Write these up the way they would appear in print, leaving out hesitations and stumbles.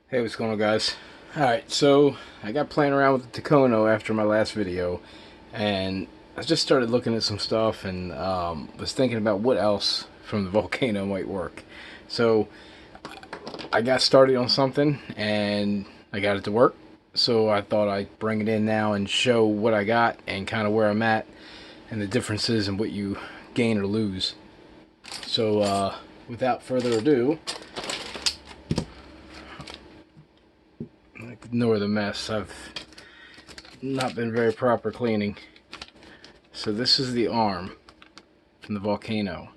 Hey, what's going on, guys? Alright, so I got playing around with the Dukono after my last video, and I just started looking at some stuff and was thinking about what else from the Volcano might work. So I got started on something and I got it to work, so I thought I'd bring it in now and show what I got and kind of where I'm at and the differences and what you gain or lose. So without further ado, ignore the mess. I've not been very proper cleaning. So this is the arm from the Volcano.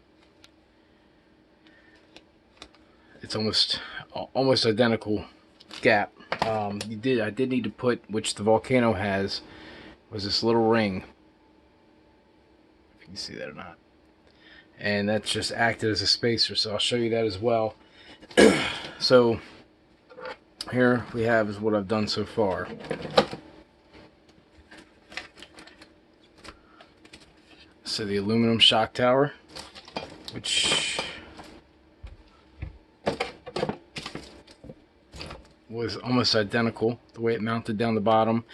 It's almost identical gap. I did need to put, which the Volcano has, was this little ring. If you can see that or not. And that's just acted as a spacer, so I'll show you that as well. So here we have is what I've done so far. So the aluminum shock tower, which was almost identical the way it mounted down the bottom.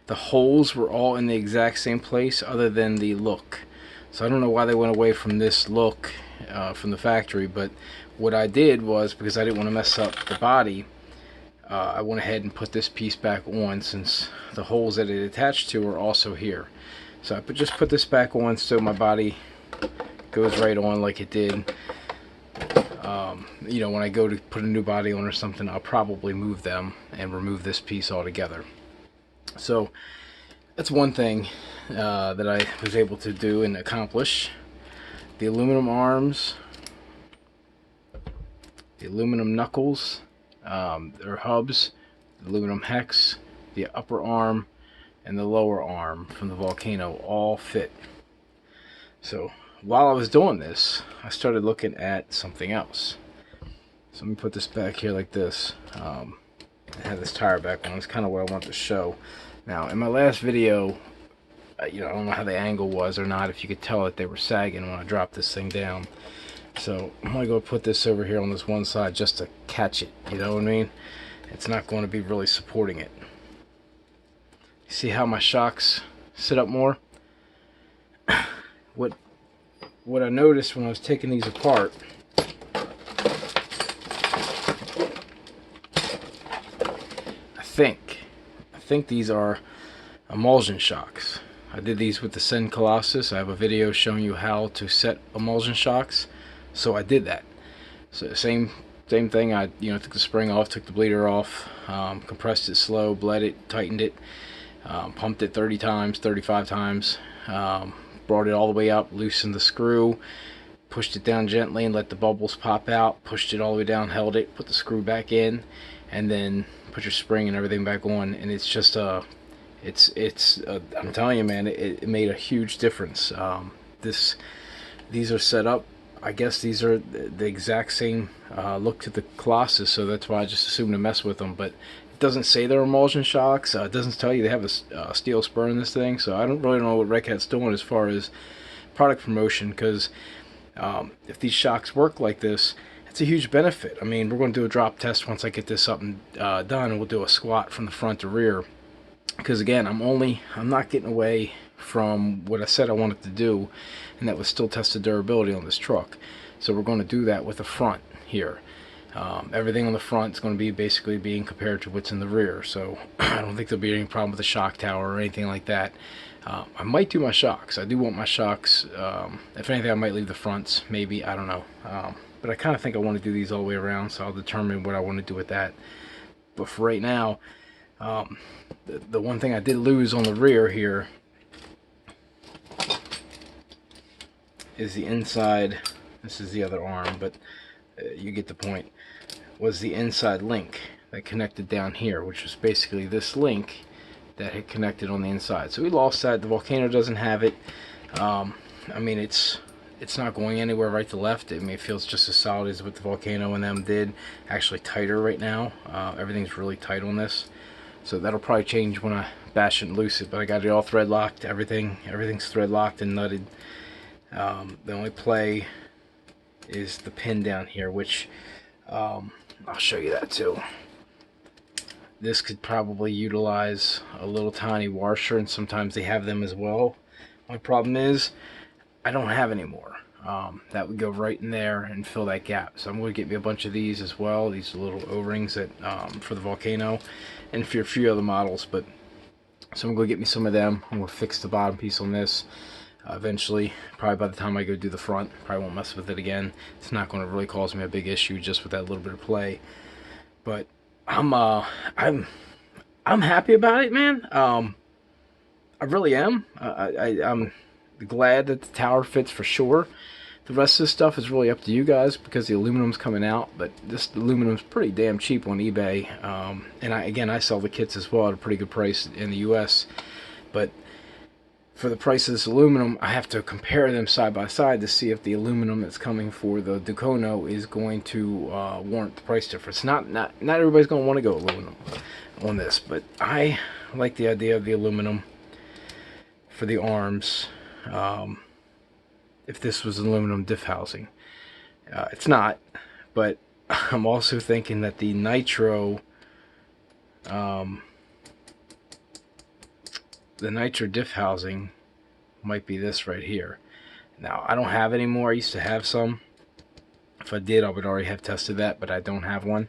The holes were all in the exact same place other than the look. So I don't know why they went away from this look from the factory, but what I did was, because I didn't want to mess up the body, I went ahead and put this piece back on, since the holes that it attached to are also here. So I just put this back on so my body goes right on like it did. You know, when I go to put a new body on or something, I'll probably move them and remove this piece altogether. So that's one thing that I was able to do and accomplish. The aluminum arms, the aluminum knuckles, or hubs, the aluminum hex, the upper arm, and the lower arm from the Volcano all fit. So while I was doing this, I started looking at something else. So let me put this back here like this. I have this tire back on. It's kind of what I want to show. Now, in my last video, you know, I don't know how the angle was or not, if you could tell that they were sagging when I dropped this thing down. So I'm going to go put this over here on this one side just to catch it, you know what I mean? It's not going to be really supporting it. See how my shocks sit up more? What I noticed when I was taking these apart, I think these are emulsion shocks. I did these with the Sen Colossus. I have a video showing you how to set emulsion shocks, so I did that. So same thing. I took the spring off, took the bleeder off, compressed it slow, bled it, tightened it, pumped it 30 times, 35 times, brought it all the way up, loosened the screw, pushed it down gently and let the bubbles pop out, pushed it all the way down, held it, put the screw back in, and then put your spring and everything back on. And it's just I'm telling you, man, it made a huge difference. These are set up, I guess these are the exact same look to the Colossus, so that's why I just assumed to mess with them. But it doesn't say they're emulsion shocks. It doesn't tell you they have a steel spur in this thing, so I don't really know what Redcat's doing as far as product promotion, because if these shocks work like this, it's a huge benefit. I mean, we're going to do a drop test once I get this up and done, and we'll do a squat from the front to rear. Because again, I'm not getting away from what I said I wanted to do, and that was still test the durability on this truck. So we're going to do that with the front here. Everything on the front is going to be basically being compared to what's in the rear. So I don't think there'll be any problem with the shock tower or anything like that. I might do my shocks. I do want my shocks. If anything, I might leave the fronts. Maybe, I don't know. But I kind of think I want to do these all the way around, so I'll determine what I want to do with that. But for right now, the one thing I did lose on the rear here is the inside. This is the other arm, but you get the point. Was the inside link that connected down here, which was basically this link that had connected on the inside. So we lost that. The Volcano doesn't have it. I mean, it's not going anywhere right to left. I mean, it feels just as solid as what the Volcano and them did. Actually tighter right now. Everything's really tight on this. So that'll probably change when I bash it and loose it. But I got it all thread locked. Everything's thread locked and nutted. The only play is the pin down here, which I'll show you that too. this could probably utilize a little tiny washer, and sometimes they have them as well. My problem is I don't have any more. That would go right in there and fill that gap. So I'm going to get me a bunch of these as well. These little O-rings that for the Volcano, and for a few other models. But so I'm going to get me some of them. I'm going to fix the bottom piece on this eventually. Probably by the time I go do the front, probably won't mess with it again. It's not going to really cause me a big issue just with that little bit of play. But I'm happy about it, man. I really am. I'm glad that the tower fits for sure. The rest of this stuff is really up to you guys because the aluminum's coming out, but this aluminum's pretty damn cheap on eBay. And I sell the kits as well at a pretty good price in the US. But for the price of this aluminum, I have to compare them side by side to see if the aluminum that's coming for the Dukono is going to warrant the price difference. Not everybody's going to want to go aluminum on this, but I like the idea of the aluminum for the arms. If this was aluminum diff housing, it's not, but I'm also thinking that the nitro diff housing might be this right here. Now I don't have any more. I used to have some. If I did, I would already have tested that, but I don't have one.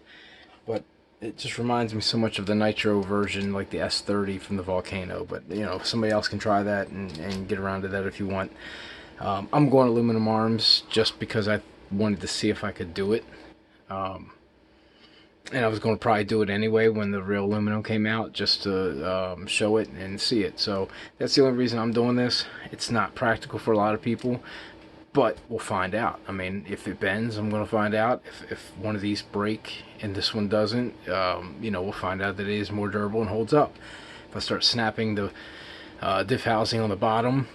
But it just reminds me so much of the nitro version, like the S30 from the Volcano. But you know, somebody else can try that and get around to that if you want. I'm going aluminum arms just because I wanted to see if I could do it. And I was going to probably do it anyway when the real aluminum came out, just to show it and see it. So that's the only reason I'm doing this. It's not practical for a lot of people, but we'll find out. I mean, if it bends, I'm going to find out. If one of these break and this one doesn't, you know, we'll find out that it is more durable and holds up. If I start snapping the diff housing on the bottom,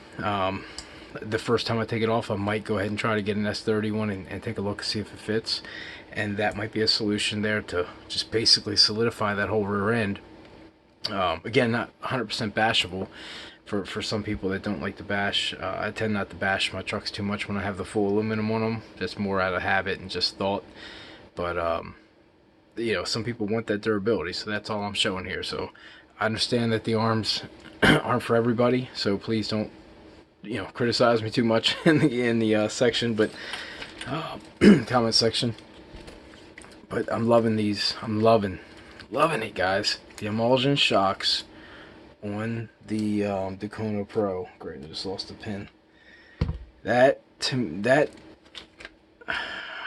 the first time I take it off, I might go ahead and try to get an S30 one and take a look and see if it fits. And that might be a solution there to just basically solidify that whole rear end. Again, not 100% bashable for some people that don't like to bash. I tend not to bash my trucks too much when I have the full aluminum on them. That's more out of habit and just thought. But, you know, some people want that durability, so that's all I'm showing here. So I understand that the arms aren't for everybody, so please don't, you know, criticize me too much in the section, but comment section. But I'm loving these. I'm loving it, guys. The Emulsion shocks on the Dukono Pro. Great, I just lost the pin. That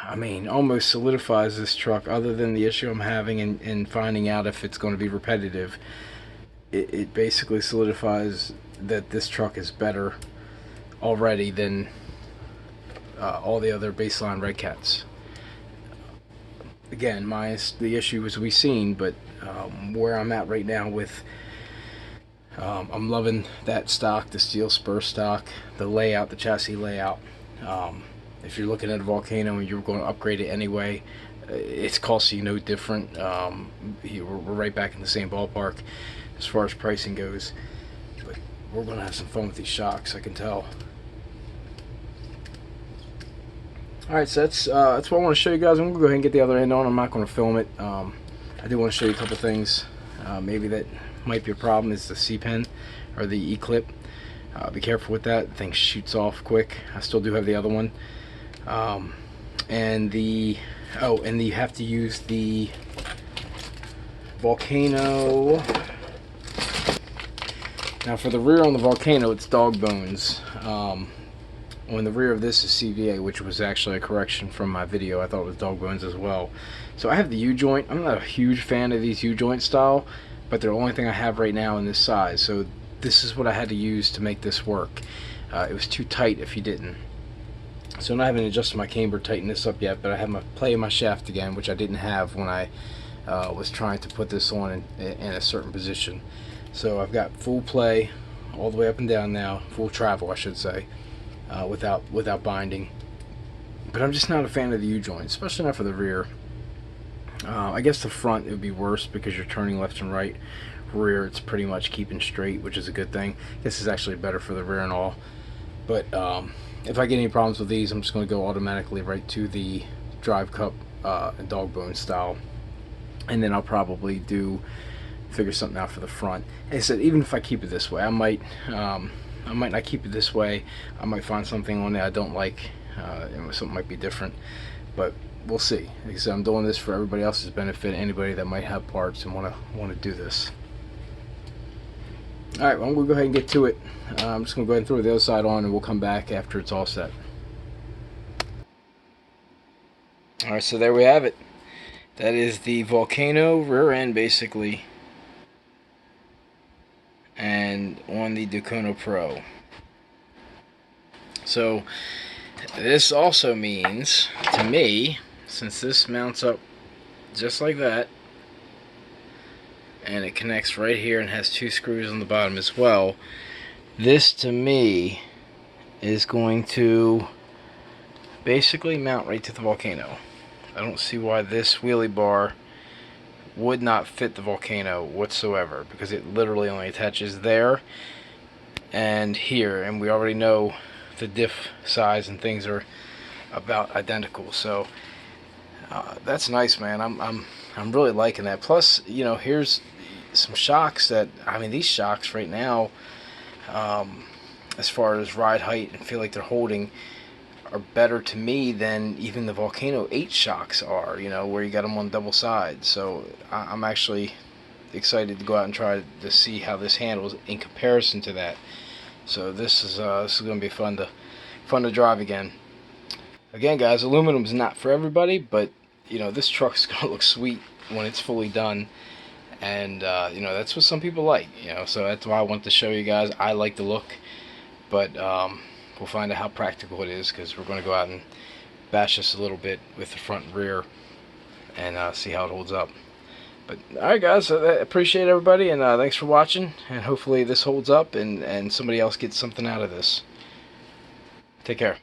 I mean, almost solidifies this truck. Other than the issue I'm having in finding out if it's going to be repetitive, it basically solidifies that this truck is better already than all the other baseline Redcats. Again, minus the issues we've seen, but where I'm at right now with I'm loving that stock, the steel spur stock, the layout, the chassis layout. If you're looking at a Volcano and you're going to upgrade it anyway, it's costing you no different. We're right back in the same ballpark as far as pricing goes, but we're going to have some fun with these shocks, I can tell. Alright, so that's what I want to show you guys. I'm going to go ahead and get the other end on. I'm not going to film it. I do want to show you a couple things. Maybe that might be a problem is the C-pin or the E-clip. Be careful with that. The thing shoots off quick. I still do have the other one. And you have to use the Volcano. Now for the rear on the Volcano, it's dog bones. On the rear of this is CVA, which was actually a correction from my video. I thought it was dog bones as well. So I have the U-joint. I'm not a huge fan of these U-joint style, but they're the only thing I have right now in this size. So this is what I had to use to make this work. It was too tight if you didn't. So I haven't adjusted my camber, tightened this up yet, but I have my play in my shaft again, which I didn't have when I was trying to put this on in a certain position. So I've got full play all the way up and down now, full travel I should say, without binding. But I'm just not a fan of the U-joint, especially not for the rear. I guess the front it would be worse because you're turning left and right. Rear it's pretty much keeping straight, which is a good thing. This is actually better for the rear and all. But if I get any problems with these, I'm just going to go automatically right to the drive cup and dog bone style, and then I'll probably do figure something out for the front. And I said, even if I keep it this way, I might not keep it this way. I might find something on there I don't like. Something might be different, but we'll see. Like I said, I'm doing this for everybody else's benefit. Anybody that might have parts and want to do this. All right, well, we'll go ahead and get to it. I'm just gonna go ahead and throw the other side on, and we'll come back after it's all set. All right, so there we have it. That is the Volcano rear end, basically, and on the Dukono Pro. So this also means, to me, since this mounts up just like that, and it connects right here and has 2 screws on the bottom as well, this to me is going to basically mount right to the Volcano. I don't see why this wheelie bar would not fit the Volcano whatsoever, because it literally only attaches there and here, and we already know the diff size and things are about identical. So that's nice, man. I'm really liking that. Plus, you know, here's some shocks that, I mean, these shocks right now, as far as ride height and feel like they're holding, are better to me than even the Volcano 8 shocks are, you know, where you got them on double sides. So I'm actually excited to go out and try to see how this handles in comparison to that. So this is going to be fun to drive again. Again, guys, aluminum is not for everybody, but you know, this truck's going to look sweet when it's fully done. And you know, that's what some people like, you know, so that's why I want to show you guys. I like the look, but we'll find out how practical it is, because we're going to go out and bash this a little bit with the front and rear and see how it holds up. But alright, guys, I appreciate everybody, and thanks for watching, and hopefully this holds up and somebody else gets something out of this. Take care.